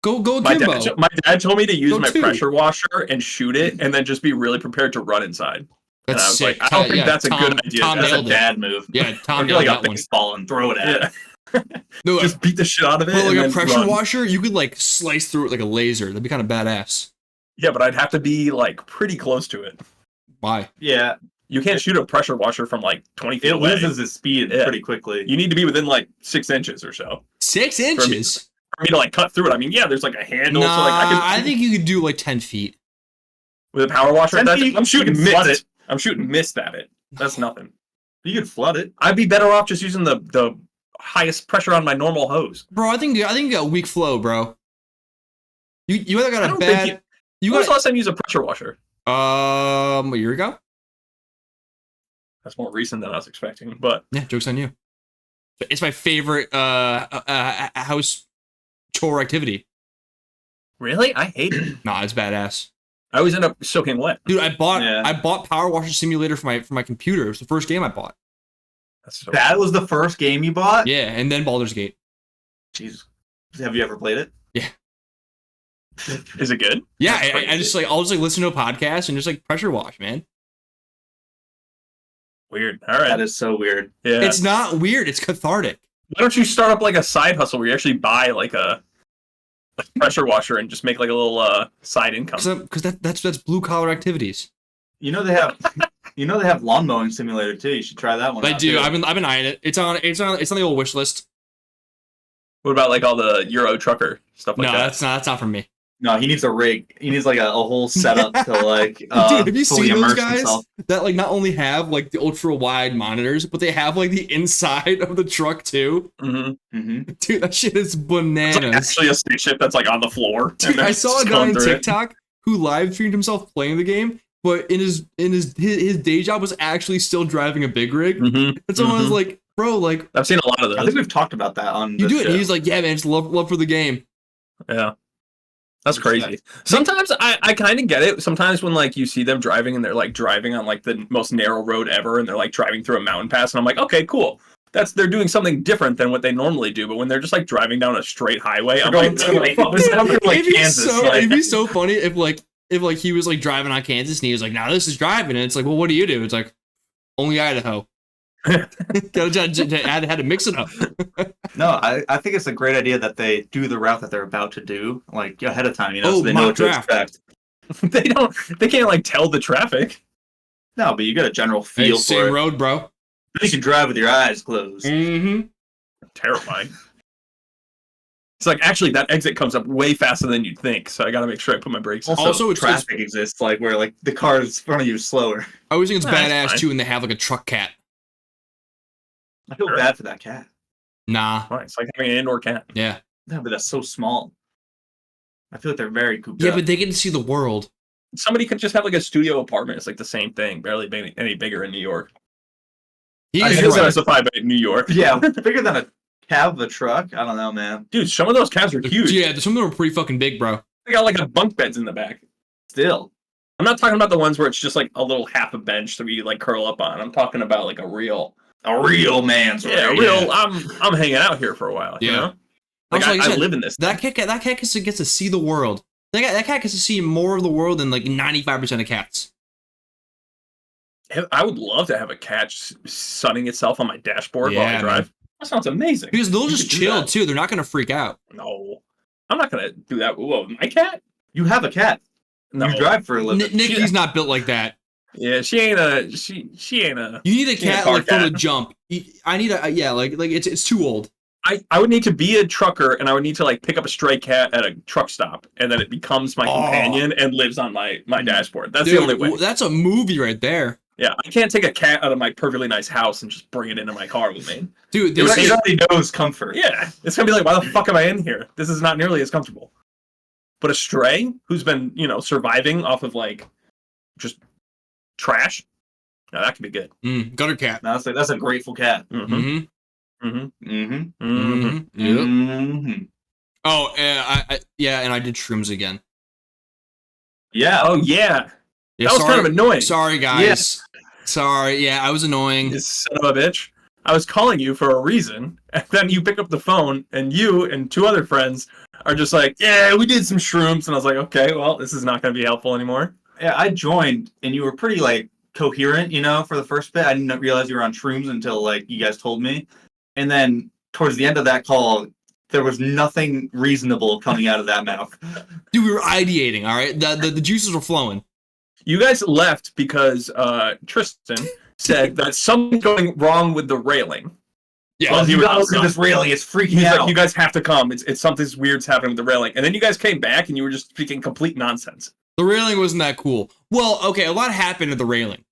Go My Kimbo. dad told me to use Go my two. pressure washer and shoot it, and then just be really prepared to run inside. And I That's was sick. like, I don't think Yeah, that's a Tom- good idea. Tom That's a nailed it. dad move. Yeah, Tom Or get nailed like a that one. baseball and throw it at Yeah. it. No, Just beat the shit out of it. but and like a then pressure run. washer, you could like slice through it like a laser. That'd be kind of badass. Yeah, but I'd have to be like pretty close to it. Why? Yeah, You can't shoot a pressure washer from like 20 feet it away. loses its speed Yeah. pretty quickly. You need to be within like 6 inches or so 6 inches? for me to like cut through it. I mean, yeah, there's like a handle, Nah, so like I think you could do like 10 feet. with a power washer. 10 That's, feet, I'm shooting you can flood mist. I'm shooting mist at it. That's nothing. You could flood it. I'd be better off just using the highest pressure on my normal hose. Bro, I think you got weak flow, bro. You either I got a don't bad think you when was the got last time you used a pressure washer? a year ago? That's more recent than I was expecting, but Yeah, joke's on you. It's my favorite house chore activity. really, I hate it. Nah, it's badass. I always end up soaking wet. Dude, I Yeah. bought Power Washer Simulator for my computer. It was the first game I bought. That's so That was the first game you bought? Yeah, and then Baldur's Gate. Jeez. Have you ever played it? Yeah. Is it good? Yeah, That's I crazy. just like I'll just like listen to a podcast and just like pressure wash, man. Weird. All right. That is so weird. Yeah. It's not weird, it's cathartic. Why don't you start up like a side hustle where you actually buy like a pressure washer and just make like a little side income? Because that's blue collar activities. You know they have lawn mowing simulator too. You should try that one. I out, do. too. I've been eyeing it. It's on the old wish list. What about like all the Euro trucker stuff like No, that? that's not for me. No, he needs a rig. He needs like a whole setup to like Dude, have you fully seen those immerse guys himself. that like not only have like the ultra wide monitors, but they have like the inside of the truck too? Mm-hmm. Mm-hmm. Dude, that shit is It's bananas. like actually a spaceship that's like on the floor. Dude, and I it's saw a just guy going on through it. TikTok who live streamed himself playing the game, but in his day job was actually still driving a big rig. Mm-hmm. And someone was like, bro, like I've seen a lot of those. I think we've talked about that on. you this do it. show. And he's like, yeah, man, it's love for the game. Yeah. That's crazy. Sometimes I kind of get it. Sometimes when like you see them driving and they're like driving on like the most narrow road ever and they're like driving through a mountain pass and I'm like, okay, cool. They're doing something different than what they normally do. But when they're just like driving down a straight highway, I'm like, it'd be so funny if he was like driving on Kansas and he was like, now this is driving. And it's like, well, what do you do? It's like, only Idaho. Had to mix it up. No, I think it's a great idea that they do the route that they're about to do like ahead of time, so they know mock what to draft. expect. They can't like tell the traffic. No, but you get a general Hey, feel same for it. road, bro. You can drive with your eyes closed. Mm-hmm. Terrifying. It's like actually that exit comes up way faster than you'd think, so I gotta make sure I put my brakes on. Also, it's traffic exists like where like the car in front of you is slower. I always think it's That's badass fine. too when they have like a truck cat. I feel Sure. bad for that cat. Nah. Right, it's like having an indoor cat. Yeah. No, but that's so small. I feel like they're very cooped Yeah, up. but they get to see the world. Somebody could just have like a studio apartment. It's like the same thing, barely any bigger in New York. He I is can right. specify by New York. Yeah, bigger than a cab of a truck. I don't know, man. Dude, some of those cabs are huge. Yeah, some of them are pretty fucking big, bro. They got like a bunk beds in the back. Still. I'm not talking about the ones where it's just like a little half a bench that you like curl up on. I'm talking about like a real man's right. real. I'm hanging out here for a while. Yeah. You know? Like, Also, like I I said, live in this. That cat gets to see the world. That cat gets to see more of the world than like 95% of cats. I would love to have a cat sunning itself on my dashboard while I Yeah, drive. man. That sounds amazing. Because they'll You just could do chill that. too. They're not gonna freak out. No, I'm not gonna do that. Whoa, my cat? You have a cat. No. You drive for a living. Nikki's not built like that. Yeah, she ain't a. She ain't a. You need a Yeah, cat car like from the cat. jump. I need a yeah, like it's too old. I would need to be a trucker, and I would need to like pick up a stray cat at a truck stop, and then it becomes my companion and lives on my dashboard. That's Dude, the only way. That's a movie right there. Yeah, I can't take a cat out of my perfectly nice house and just bring it into my car with me. Dude, It there's already knows comfort. Yeah, it's gonna be like, why the fuck am I in here? This is not nearly as comfortable. But a stray who's been, surviving off of like just trash, now that could be good. gutter cat. No, that's a grateful cat. Mm-hmm. Mm-hmm. Mm-hmm. Mm-hmm. Mm-hmm. Yep. Mm-hmm. Oh, and I did shrooms again. Yeah. Oh yeah, Yeah, that was kind of annoying. Sorry, guys. Sorry. Yeah, I was annoying. You son of a bitch. I was calling you for a reason, and then you pick up the phone, and you and two other friends are just like, yeah, we did some shrooms. And I was like, okay, well, this is not going to be helpful anymore. Yeah, I joined and you were pretty like coherent, for the first bit. I didn't realize you were on shrooms until like you guys told me. And then towards the end of that call, there was nothing reasonable coming out of that mouth. Dude, we were ideating, all right? The juices were flowing. You guys left because Tristan said that something's going wrong with the railing. Yeah. Well, You you gotta were look at this railing, it's freaking He's out. like, you guys have to come. It's something weird's happening with the railing. And then you guys came back and you were just speaking complete nonsense. The railing wasn't that cool. Well, okay, a lot happened at the railing.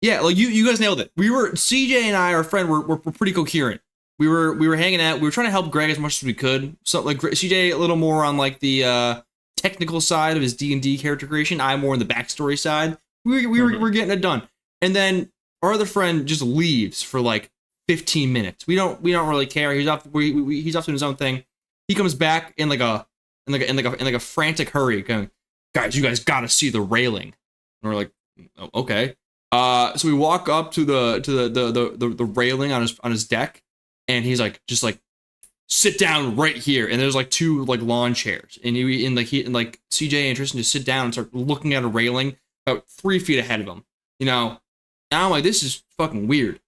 Yeah, like you guys nailed it. CJ and I, our friend, were pretty coherent. We were hanging out. We were trying to help Greg as much as we could. So like CJ a little more on like the technical side of his D&D character creation. I more on the backstory side. We were getting it done. And then our other friend just leaves for like 15 minutes. We don't really care. He's off. He's off doing his own thing. He comes back in like a frantic hurry, going, guys, you guys gotta see the railing. And we're like, oh, okay. So we walk up to the railing on his deck, and he's like, just like, sit down right here. And there's like two like lawn chairs, and CJ and Tristan just sit down and start looking at a railing about 3 feet ahead of him. And I'm like, this is fucking weird.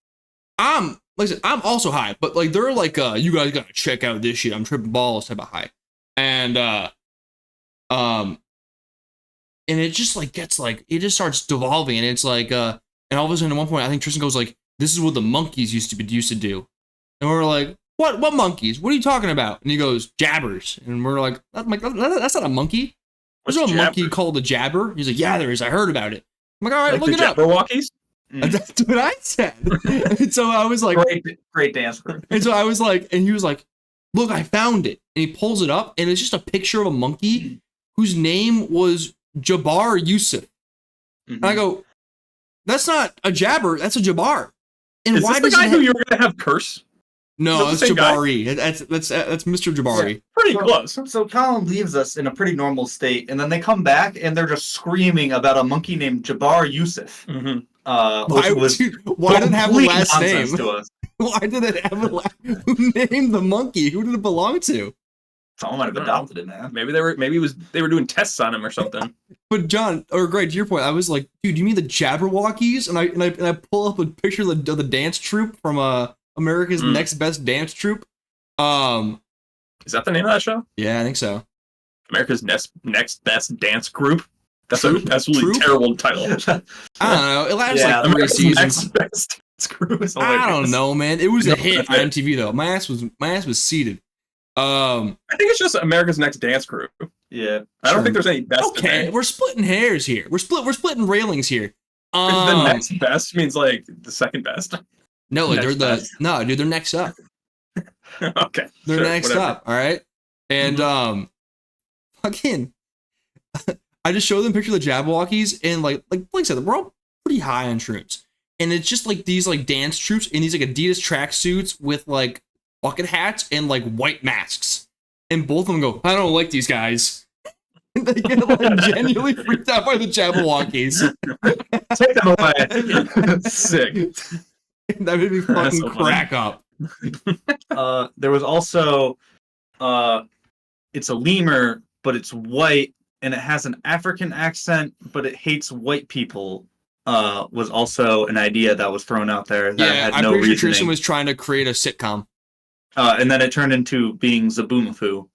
Like I said, I'm also high, but like they're like, you guys gotta check out this shit. I'm tripping balls type of high. And it just like gets like, it just starts devolving, and it's like and all of a sudden at one point I think Tristan goes like, this is what the monkeys used to do. And we're like, what monkeys? What are you talking about? And he goes, jabbers. And we're like, that's not a monkey. There's no monkey called a jabber. He's like, yeah, there is. I heard about it. I'm like, all right, Like look the it up. Jabberwockies? That's what I said. And so I was like, Great dance group. and so I was like, and he was like, look, I found it. And he pulls it up, and it's just a picture of a monkey whose name was Jabbar Yusuf. And I go, that's not a Jabber, that's a Jabbar. And Is why this the does guy who you were gonna have curse? No, Is that's that the same Jabari. That's Mr. Jabari. Pretty close. So Colin leaves us in a pretty normal state, and then they come back and they're just screaming about a monkey named Jabbar Yusuf. Mm-hmm. Why did it have a complete last nonsense name? to us. Why did it have a last? Who named the monkey? Who did it belong to? Someone might have adopted it, man. Maybe they were doing tests on him or something. But John, or Greg, to your point, I was like, dude, you mean the Jabberwockies? And I pull up a picture of the dance troupe from America's Next Best Dance Troupe. Is that the name of that show? Yeah, I think so. America's Next Best Dance Group. That's Troop? a absolutely Troop? terrible title. I don't know. It lasted Yeah, like 3 America's seasons. Next Best Dance Group is I hilarious. don't know, man. It was a No, hit on MTV though. My ass was seated. I think it's just America's Next Dance Crew. Yeah. I don't think there's any best. Okay, in there. we're splitting hairs here. We're splitting railings here. The next best means like the second best. No, like Next they're best. no, dude, they're next up. Okay, They're sure, next whatever. up. All right, and fucking, I just showed them a picture of the Jabberwockies, and like I said, we're all pretty high on shrooms, and it's just like these like dance troops in these like Adidas tracksuits with like bucket hats and like white masks, and both of them go, I don't like these guys. And they get like genuinely freaked out by the Jabberwockies. Take them away. Sick. That made me That's fucking so funny. crack up. There was also it's a lemur, but it's white and it has an African accent, but it hates white people. Was also an idea that was thrown out there that Yeah, had I'm no pretty sure reasoning. Tristan was trying to create a sitcom. And then it turned into being Zaboomafoo.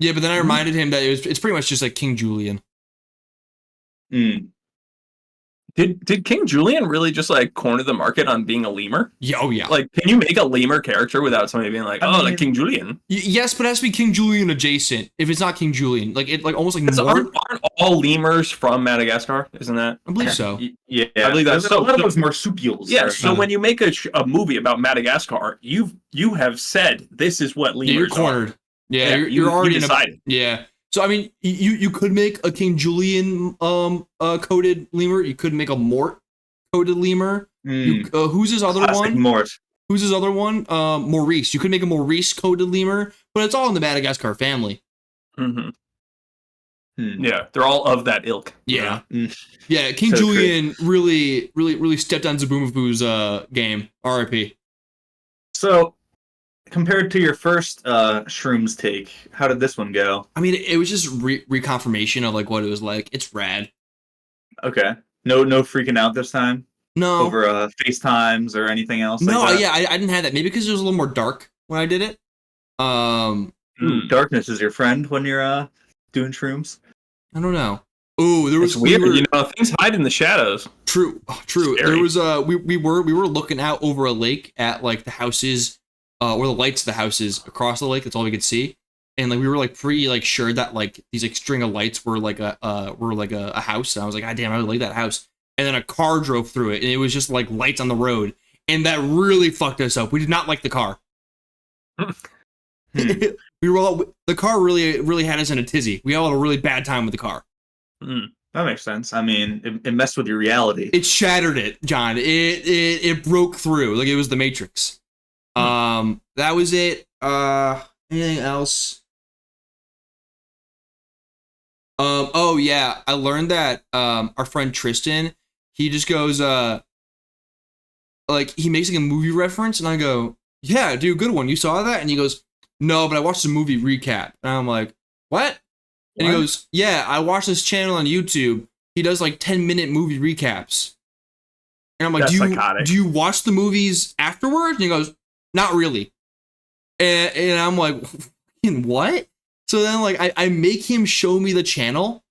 Yeah, but then I reminded him that it's pretty much just like King Julian. Mm. Did King Julian really just like corner the market on being a lemur? Yeah, oh yeah. Like, can you make a lemur character without somebody being like, I oh, mean- like King Julian? Yes, but it has to be King Julian adjacent. If it's not King Julian, like it, like almost like So Mort. aren't all lemurs from Madagascar? Isn't that? I believe so. Yeah, I believe that's There's so- a lot of those marsupials. Yeah. are- So when you make a movie about Madagascar, you have said this is what lemurs Yeah, you're are. cornered. Yeah, Yeah, you're already you in a, decided. yeah. So I mean, you could make a King Julian coded lemur. You could make a Mort coded lemur. Mm. Who's his other Classic one? Mort. Who's his other one? Maurice. You could make a Maurice coded lemur, but it's all in the Madagascar family. Mm-hmm. Hmm. Yeah, they're all of that ilk. Yeah. Mm. Yeah, King So true. Julian really stepped on Zaboomafoo's game. R.I.P. So, compared to your first Shrooms take, how did this one go? I mean, it was just reconfirmation of like what it was like. It's rad. Okay. No freaking out this time No, over FaceTimes or anything else. no, like that? yeah, I didn't have that. Maybe because it was a little more dark when I did it. Ooh, darkness is your friend when you're doing Shrooms. I don't know. Ooh, there was It's weird, we were- you know. Things hide in the shadows. True. True. Scary. There was we were looking out over a lake at like the houses, or the lights of the houses across the lake. That's all we could see, and like we were like pretty like sure that like these like string of lights were like a house. And I was like, God damn, I would like that house. And then a car drove through it, and it was just like lights on the road, and that really fucked us up. We did not like the car. We were all, the car really had us in a tizzy. We all had a really bad time with the car. That makes sense. I mean, it messed with your reality. It shattered it, John. It broke through like it was the Matrix. That was it. Anything else? Oh yeah, I learned that our friend Tristan, he just goes like he makes like a movie reference, and I go, yeah, dude, good one. You saw that? And he goes, no, but I watched the movie recap. And I'm like, what? And he What? goes, yeah, I watched this channel on YouTube. He does like 10-minute movie recaps. And I'm like, That's psychotic. do you watch the movies afterwards? And he goes, not really. And I'm like, "Fucking what? So then like I make him show me the channel.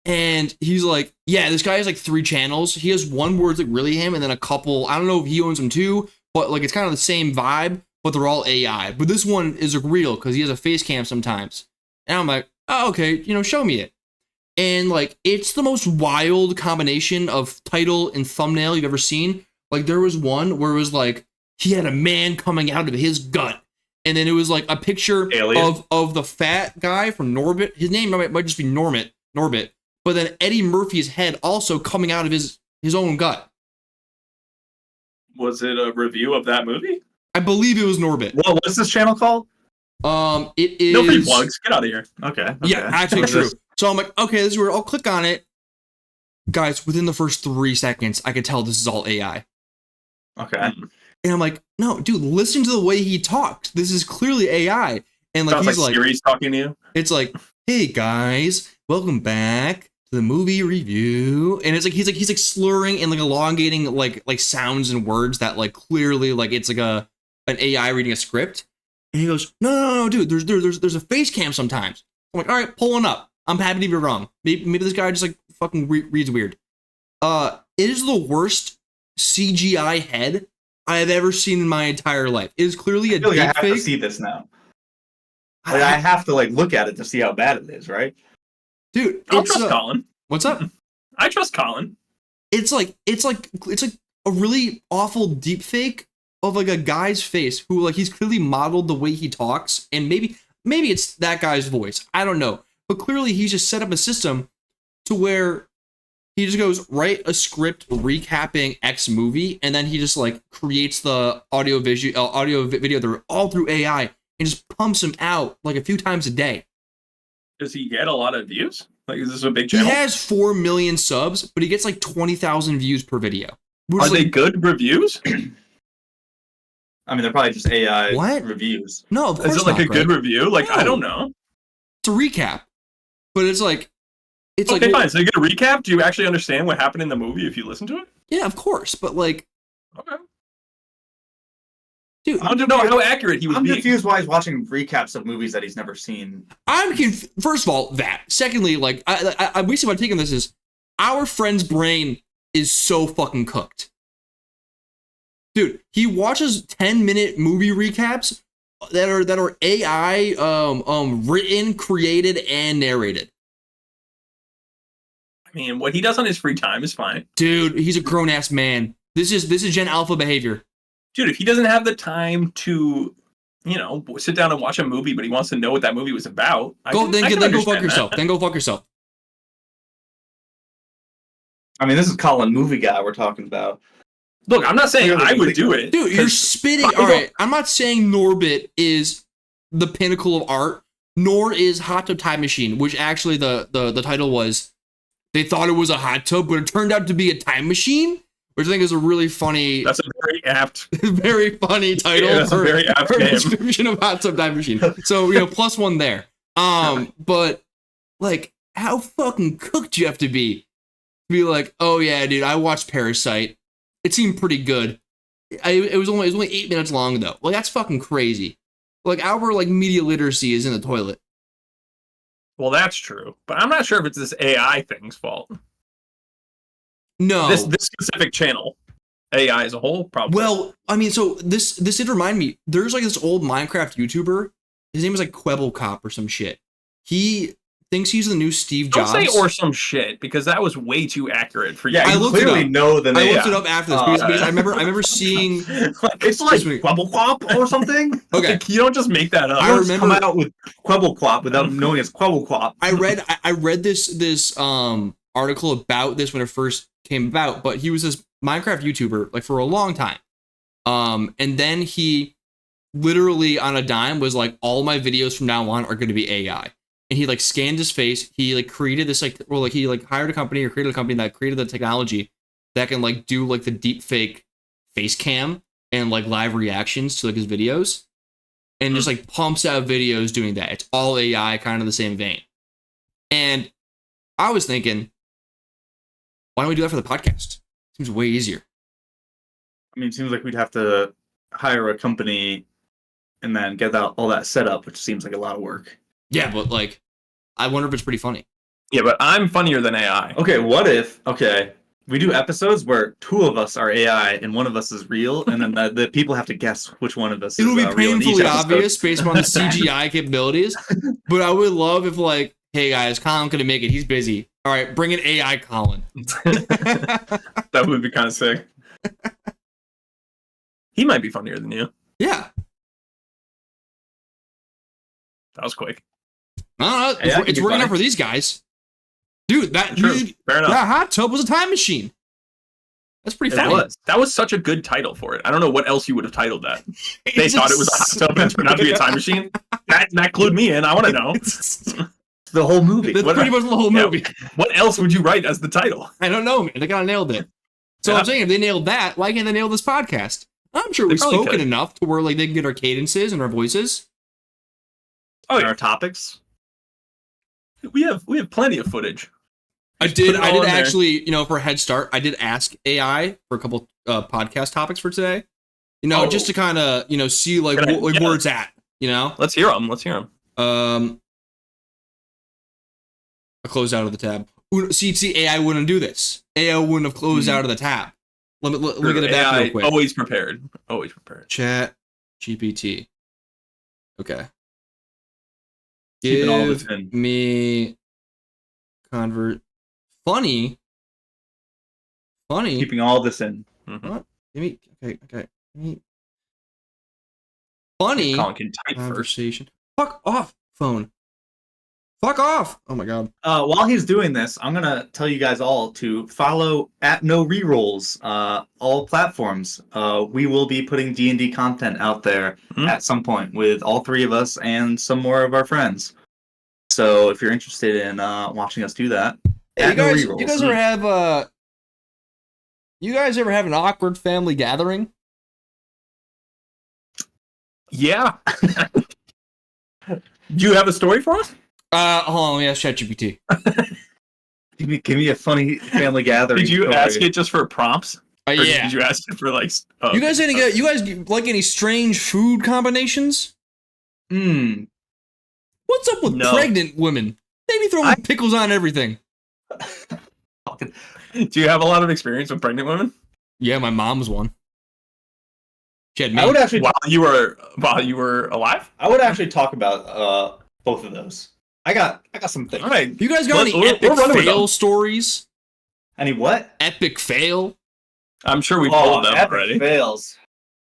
And he's like, yeah, this guy has like 3 channels. He has one where it's like really him, and then a couple, I don't know if he owns them too, but like it's kind of the same vibe, but they're all AI. But this one is like real because he has a face cam sometimes. And I'm like, oh, okay, show me it. And like it's the most wild combination of title and thumbnail you've ever seen. Like there was one where it was like he had a man coming out of his gut, and then it was like a picture Alien. of the fat guy from Norbit. His name might just be Norbit, but then Eddie Murphy's head also coming out of his own gut. Was it a review of that movie? I believe it was Norbit. What's this channel called? It is No free plugs. Get out of here. Okay. Yeah, actually true. So I'm like, okay, this is where I'll click on it. Guys, within the first 3 seconds, I could tell this is all AI. Okay. And I'm like, no, dude, listen to the way he talks. This is clearly AI. And like, Sounds he's like, Siri's talking to you. it's like, hey guys, welcome back to the movie review. And it's like he's like slurring and like elongating like sounds and words that like clearly like it's like an AI reading a script. And he goes, no, dude, there's a face cam sometimes. I'm like, all right, pull one up. I'm happy to be wrong. Maybe this guy just like fucking reads weird. It is the worst CGI head I have ever seen in my entire life. It is clearly a I feel like I deep have to fake. see this now. Like, I have to like look at it to see how bad it is, right? Dude, I'll it's, trust Colin. what's up? I trust Colin. It's like a really awful deep fake of like a guy's face who like he's clearly modeled the way he talks, and maybe it's that guy's voice. I don't know. But clearly he's just set up a system to where he just goes, write a script recapping X movie, and then he just like creates the audio video they're all through AI and just pumps them out like a few times a day. Does he get a lot of views? Like, is this a big He channel? has 4 million subs, but he gets like 20,000 views per video. Are they good reviews? I mean, they're probably just AI What? reviews. No, of course Is it like not, a good Greg. review? Like, I No. don't know. It's a recap, but it's like Okay, fine. So you get a recap. Do you actually understand what happened in the movie if you listen to it? yeah, of course, but like, Okay. dude, I don't know how accurate he was I'm being. confused why he's watching recaps of movies that he's never seen. First of all, that. Secondly, like, I basically what I'm taking this is our friend's brain is so fucking cooked. Dude, he watches 10-minute movie recaps that are AI written, created, and narrated. I mean, what he does on his free time is fine. Dude, he's a grown ass man. This is Gen Alpha behavior. Dude, if he doesn't have the time to, sit down and watch a movie, but he wants to know what that movie was about, Then go fuck understand yourself. that. Then go fuck yourself. I mean, this is Colin, movie guy we're talking about. Look, I'm not saying Clearly I would think- do it. Dude, you're 'cause spitting. I All don't- right, I'm not saying Norbit is the pinnacle of art, nor is Hot Tub Time Machine, which actually the title was. They thought it was a hot tub, but it turned out to be a time machine, which I think is a really funny, That's a very apt. very funny title Yeah, that's a very apt for a name. description of Hot Tub Time Machine. So +1 there. But like, how fucking cooked you have to be like, oh yeah, dude, I watched Parasite. It seemed pretty good. It was only 8 minutes long though. Like, that's fucking crazy. Like, our like media literacy is in the toilet. Well, that's true, but I'm not sure if it's this AI thing's fault. No. This specific channel, AI as a whole, probably. Well, I mean, so this did remind me. There's like this old Minecraft YouTuber. His name is like Quebblecop or some shit. He thinks he's the new Steve don't Jobs. say or some shit because that was way too accurate for you. Yeah, I you looked it clearly up. know the I name. looked it up after this because I remember seeing. It's like Quebblequop or something. Okay, Like, you don't just make that up. I You don't just remember- come out with Quebblequop without knowing it's Quebblequop. I read this article about this when it first came about, but he was this Minecraft YouTuber like for a long time. And then he literally on a dime was like, all my videos from now on are going to be AI. And he like scanned his face. He like created this he hired a company or created a company that created the technology that can like do like the deep fake face cam and like live reactions to like his videos, and just like pumps out videos doing that. It's all AI, kind of the same vein. And I was thinking, why don't we do that for the podcast? Seems way easier. I mean, it seems like we'd have to hire a company and then get all that set up, which seems like a lot of work. Yeah, but like, I wonder if it's pretty funny. Yeah, but I'm funnier than AI. Okay, what if we do episodes where 2 of us are AI and 1 of us is real, and then the people have to guess which one of us It'll is be real in each painfully episode. obvious based on the CGI capabilities. But I would love if like, hey guys, Colin couldn't make it. He's busy. All right, bring in AI Colin. That would be kind of sick. He might be funnier than you. Yeah. That was quick. I don't know. It's working out for these guys. Dude, Fair enough. that hot tub was a time machine. That's pretty funny. That was such a good title for it. I don't know what else you would have titled that. They thought it was a hot tub and turned out to be a time machine. That clued me in. I want to know. The whole movie. That's pretty much the whole movie. What else would you write as the title? I don't know, man. They kind of nailed it. So I'm saying, if they nailed that, why can't they nail this podcast? I'm sure we've spoken enough to where like they can get our cadences and our voices. Oh, and our topics. We have plenty of footage. I did actually, for a head start, I did ask AI for a couple podcast topics for today. Just to kind of, see like where it's at, Let's hear them. I closed out of the tab. See, AI wouldn't do this. AI wouldn't have closed out of the tab. Let me get it back real quick. Always prepared. Chat GPT. Okay. Keeping all this Give in. me funny. Keeping all this in. What? Give me okay. Give me funny Colin can type conversation. Fuck off, phone. Fuck off! Oh my god. While he's doing this, I'm gonna tell you guys all to follow @NoRerolls all platforms. We will be putting D&D content out there at some point with all three of us and some more of our friends. So if you're interested in watching us do that, hey, you guys ever have an awkward family gathering? Yeah. Do you have a story for us? Hold on, let me ask ChatGPT. Give me a funny family gathering. Did you ask it just for prompts? Yeah. Did you ask it for like? You guys like any strange food combinations? What's up with pregnant women? They be throwing pickles on everything. Do you have a lot of experience with pregnant women? Yeah, my mom was one. She had me. I would actually while you were alive. I would actually talk about both of those. I got some things. All right. You guys got any epic fail stories? Any what? Epic fail? I'm sure we've told them already. Fails.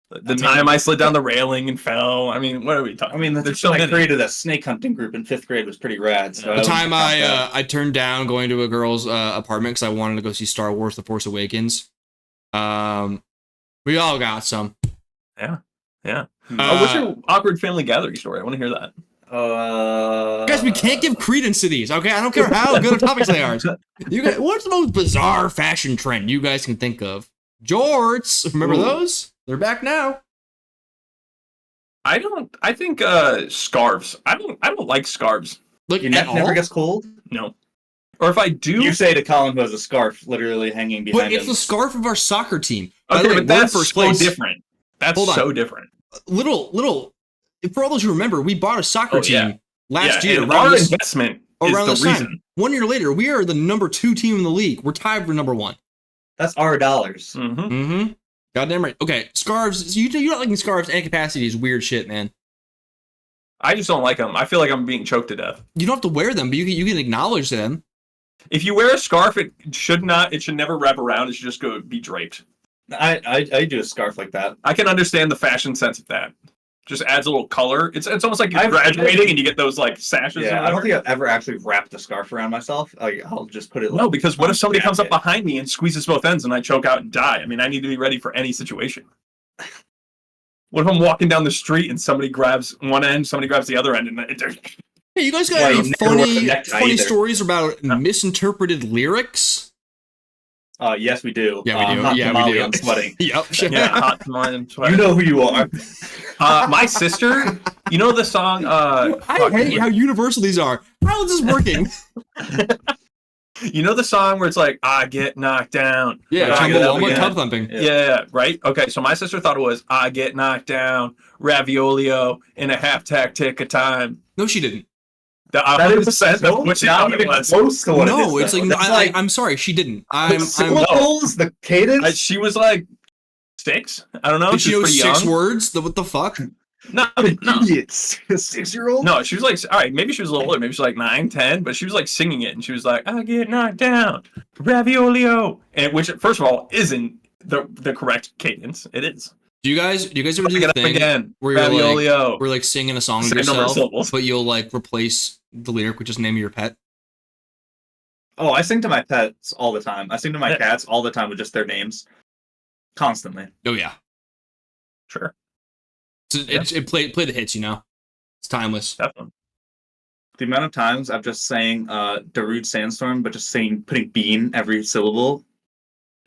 The time I slid down the railing and fell. I mean, what are we talking? I mean, I created a snake hunting group in 5th grade was pretty rad. So the time I turned down going to a girl's apartment because I wanted to go see Star Wars: The Force Awakens. We all got some. Yeah. What's your awkward family gathering story? I want to hear that. Guys, we can't give credence to these, okay? I don't care how good of topics they are. You guys, what's the most bizarre fashion trend you guys can think of? Jorts, remember those? They're back now. I think scarves. I don't like scarves. Look, your neck never gets cold? No. Or if I do, you say to Colin who has a scarf literally hanging behind him. But it's the scarf of our soccer team. Okay, but that's so different. That's so different. Little. For all those who remember, we bought a soccer team last year. And our investment is the reason. 1 year later, we are the number 2 team in the league. We're tied for number 1. That's our dollars. Goddamn right. Okay, scarves. You not liking scarves and capacity is weird shit, man. I just don't like them. I feel like I'm being choked to death. You don't have to wear them, but you can acknowledge them. If you wear a scarf, it should never wrap around. It should just go be draped. I do a scarf like that. I can understand the fashion sense of that. Just adds a little color. It's almost like you're graduating and you get those like sashes. Yeah, I don't think I've ever actually wrapped a scarf around myself. I'll just put it. No, because what if somebody comes up behind me and squeezes both ends and I choke out and die? I mean, I need to be ready for any situation. What if I'm walking down the street and somebody grabs one end, somebody grabs the other end, and hey, you guys got any funny stories about misinterpreted lyrics? Yes, we do. Yeah, we do. We do. I'm sweating. Yep. Yeah, hot tamale, I'm sweating. You know who you are. My sister, you know the song. I hate how universal these are. How is this working? You know the song where it's like, I get knocked down. Yeah, tub thumping. Yeah, right? Okay, so my sister thought it was, I get knocked down, raviolio, in a half tick of time. No, she didn't. That is what she thought it was. Close to what no, it is, it's like, I'm sorry, she didn't. The syllables, the cadence. She was like 6. I don't know. Did she know pretty 6 young. words? What the fuck? No. Idiots. A 6-year-old? No, she was like, all right, maybe she was a little older. Maybe she was like 9, 10, but she was like singing it, and she was like, I get knocked down, raviolio, and which, first of all, isn't the correct cadence. It is. Do you guys ever do Get the up thing again. where you're like, Raviolio. we're like singing a song to Same number of yourself, syllables. but you'll like replace the lyric with just name of your pet? Oh, I sing to my pets all the time. I sing to my Yeah. cats all the time with just their names, constantly. Oh yeah. Sure. So it play the hits, you know. It's timeless. Definitely. The amount of times I've just sang Darude Sandstorm, but just putting bean every syllable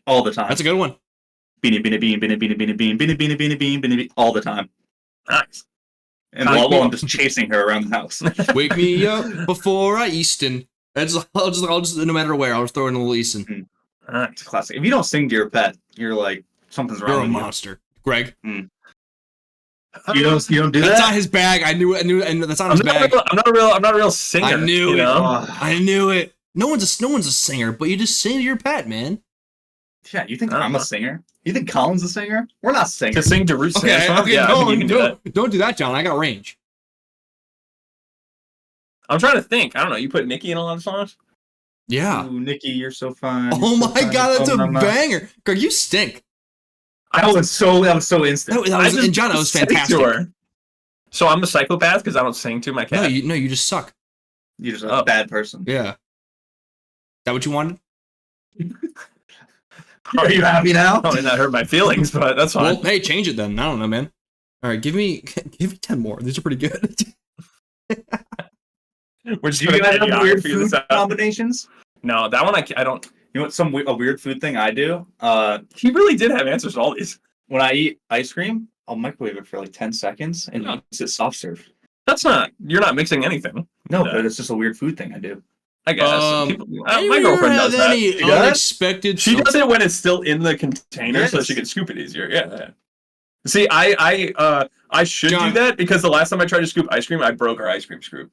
all the time. That's a good one. Beanie, beanie, bean, beanie, beanie, beanie, bean, beanie, beanie, beanie, bean, beanie, bean, all the time. Nice. And Wake me while I'm up. just chasing her around the house. Wake me up before I Easton. I'll just no matter where, I'll just throw in a little Easton. Nice. It's classic. If you don't sing to your pet, you're like something's wrong You're a with monster, Greg. you. You don't do That's that. not his bag. I knew, and that's not his bag. I'm not a real singer. I knew you it. know? I knew it. No one's a singer, but you just sing to your pet, man. Yeah, you think I'm a singer? You think Colin's a singer? We're not To singers. sing Darude Okay, Sandstorm? okay, Yeah, I think you can do that. don't do that, John. I got range. I'm trying to think. I don't know. You put Nikki in a lot of songs? Yeah. Ooh, Nikki, you're so fine. Oh You're so my fine. god, that's Oh, a mama. banger. Greg, you stink. That was so instant. And John, that was sang to fantastic. her. So I'm a psychopath because I don't sing to my cat. No, you just suck. You're just a bad person. Yeah. That what you wanted? Are you happy now? Probably not hurt my feelings, but that's fine. Well, hey, change it then. I don't know, man. All right, give me 10 more. These are pretty good. We're just Do you gonna guys have weird figure this food out. combinations? No, that one I don't. You know what? A weird food thing I do. He really did have answers to all these. When I eat ice cream, I'll microwave it for like 10 seconds and mix it soft serve. That's not. You're not mixing anything. No, Yeah. but it's just a weird food thing I do. I guess. Anybody My girlfriend have does that. any She does? unexpected? She does it when it's still in the container, so Yes. she can scoop it easier. Yeah. See, I should John. do that because the last time I tried to scoop ice cream, I broke our ice cream scoop.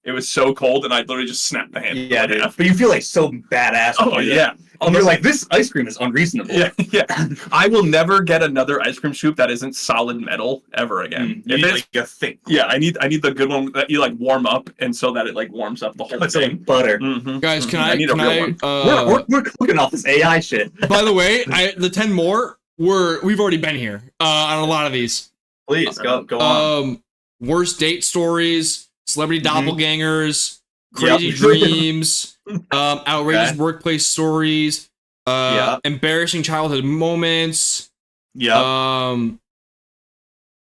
It was so cold, and I literally just snapped the handle. Yeah, in dude. half. But you feel like so badass. Oh when you do yeah. that. And you're like, this ice cream is unreasonable. Yeah. I will never get another ice cream scoop that isn't solid metal ever again. You If need it's like a thick. yeah, I need the good one that you like warm up, and so that it like warms up the whole It's thing. like butter. Mhm. Guys, can I? need a Can real I? one. We're cooking off this AI shit. By the way, the 10 more we've already been here on a lot of these. Please go on. Worst date stories, celebrity Mhm. doppelgangers, crazy Yep. dreams, outrageous Okay. workplace stories, Yeah. embarrassing childhood moments, Yeah.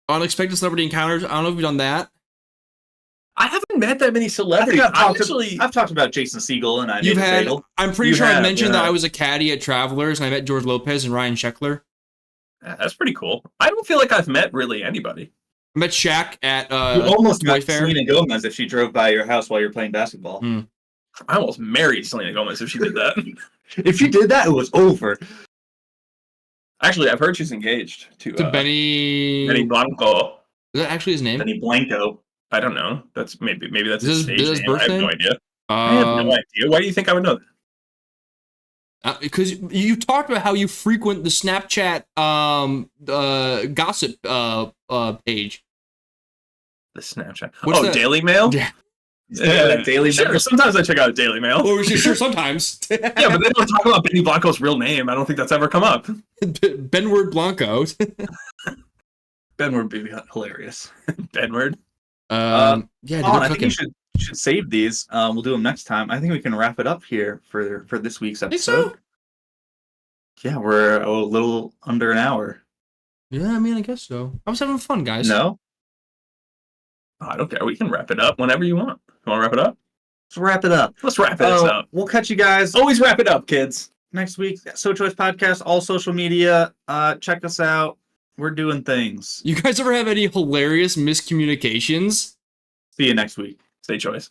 unexpected celebrity encounters. I don't know if you've done that. I haven't met that many celebrities. I've talked about Jason Segel and I You've Need a had. Bagel. I'm pretty You sure I have, mentioned that yeah. I was a caddy at Travelers and I met George Lopez and Ryan Sheckler. That's pretty cool. I don't feel like I've met really anybody. I met Shaq at You almost Toy met Fair. Selena Gomez if she drove by your house while you're playing basketball. Mm. I almost married Selena Gomez if she did that. If she did that, it was over. Actually, I've heard she's engaged to Benny Blanco. Is that actually his name? Benny Blanco. I don't know. That's maybe that's Is his this- stage is his name. I birth have no name? idea. I have no idea. Why do you think I would know that? Because you talked about how you frequent the Snapchat gossip page. The Snapchat. What's that? Daily Mail? Yeah. Yeah, Daily Sure, Mail. sometimes I check out Daily Mail. Well, sure, sometimes. Yeah, but they don't talk about Benny Blanco's real name. I don't think that's ever come up. Benward Blanco. Ben would be hilarious. Benward. Yeah, Oh, I think you should save these. We'll do them next time. I think we can wrap it up here for this week's Think episode. so? Yeah, we're a little under an hour. Yeah, I mean, I guess so. I was having fun, guys. No? I don't care. We can wrap it up whenever you want. You want to wrap it up? Let's wrap it up. Let's wrap this up. We'll catch you guys Always wrap it up, kids. next week. So Choice Podcast, all social media. Check us out. We're doing things. You guys ever have any hilarious miscommunications? See you next week. Stay choice.